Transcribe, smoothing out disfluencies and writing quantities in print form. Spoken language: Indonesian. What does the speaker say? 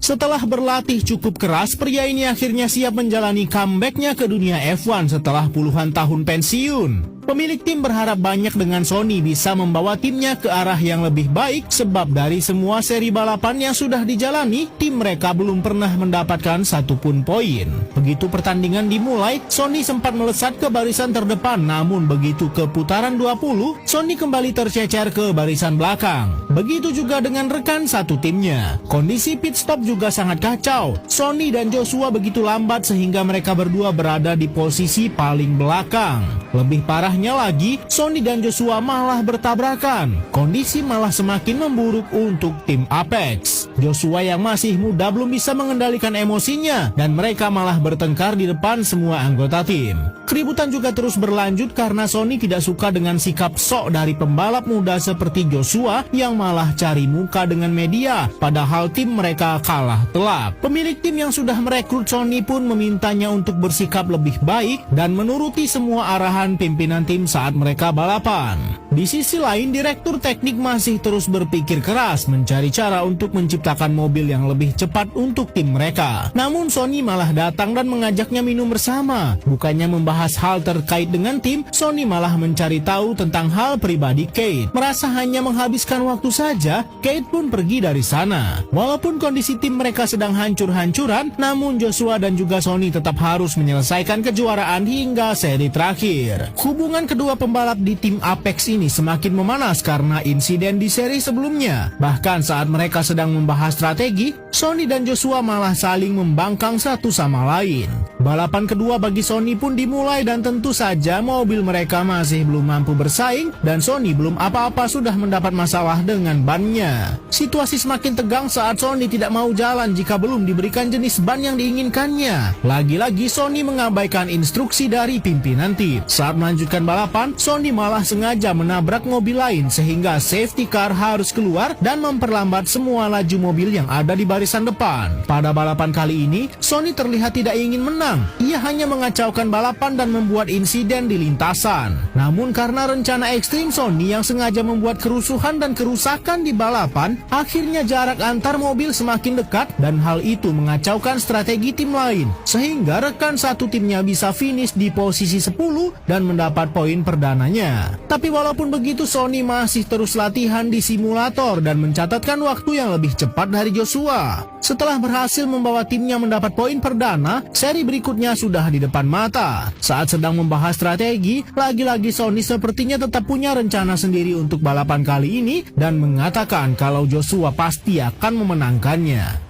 Setelah berlatih cukup keras, pria ini akhirnya siap menjalani comeback-nya ke dunia F1 setelah puluhan tahun pensiun. Pemilik tim berharap banyak dengan Sony bisa membawa timnya ke arah yang lebih baik sebab dari semua seri balapan yang sudah dijalani, tim mereka belum pernah mendapatkan satupun poin. Begitu pertandingan dimulai, Sony sempat melesat ke barisan terdepan, namun begitu ke putaran 20, Sony kembali tercecer ke barisan belakang. Begitu juga dengan rekan satu timnya. Kondisi pit stop juga sangat kacau. Sony dan Joshua begitu lambat sehingga mereka berdua berada di posisi paling belakang. Lebih parahnya lagi, Sony dan Joshua malah bertabrakan. Kondisi malah semakin memburuk untuk tim Apex. Joshua yang masih muda belum bisa mengendalikan emosinya dan mereka malah bertengkar di depan semua anggota tim. Keributan juga terus berlanjut karena Sony tidak suka dengan sikap sok dari pembalap muda seperti Joshua yang malah cari muka dengan media, padahal tim mereka kalah telak. Pemilik tim yang sudah merekrut Sony pun memintanya untuk bersikap lebih baik dan menuruti semua arahan pimpinan tim saat mereka balapan. Di sisi lain, direktur teknik masih terus berpikir keras mencari cara untuk menciptakan mobil yang lebih cepat untuk tim mereka. Namun Sony malah datang dan mengajaknya minum bersama. Bukannya membahas hal terkait dengan tim, Sony malah mencari tahu tentang hal pribadi Kate. Merasa hanya menghabiskan waktu saja, Kate pun pergi dari sana. Walaupun kondisi tim mereka sedang hancur-hancuran, namun Joshua dan juga Sony tetap harus menyelesaikan kejuaraan hingga seri terakhir. Hubungan kedua pembalap di tim Apex ini semakin memanas karena insiden di seri sebelumnya. Bahkan saat mereka sedang membahas strategi, Sony dan Joshua malah saling membangkang satu sama lain. Balapan kedua bagi Sony pun dimulai dan tentu saja mobil mereka masih belum mampu bersaing dan Sony belum apa-apa sudah mendapat masalah dengan bannya. Situasi semakin tegang saat Sony tidak mau jalan jika belum diberikan jenis ban yang diinginkannya. Lagi-lagi Sony mengabaikan instruksi dari pimpinan tim. Saat melanjutkan balapan, Sony malah sengaja menabrak mobil lain sehingga safety car harus keluar dan memperlambat semua laju mobil yang ada di barisan depan. Pada balapan kali ini, Sony terlihat tidak ingin menang. Ia hanya mengacaukan balapan dan membuat insiden di lintasan. Namun karena rencana ekstrim Sony yang sengaja membuat kerusuhan dan kerusakan di balapan, akhirnya jarak antar mobil semakin dekat dan hal itu mengacaukan strategi tim lain. Sehingga rekan satu timnya bisa finish di posisi 10 dan mendapat poin perdananya. Tapi walaupun begitu, Sony masih terus latihan di simulator dan mencatatkan waktu yang lebih cepat dari Joshua. Setelah berhasil membawa timnya mendapat poin perdana, seri berikutnya sudah di depan mata. Saat sedang membahas strategi, lagi-lagi Sony sepertinya tetap punya rencana sendiri untuk balapan kali ini dan mengatakan kalau Joshua pasti akan memenangkannya.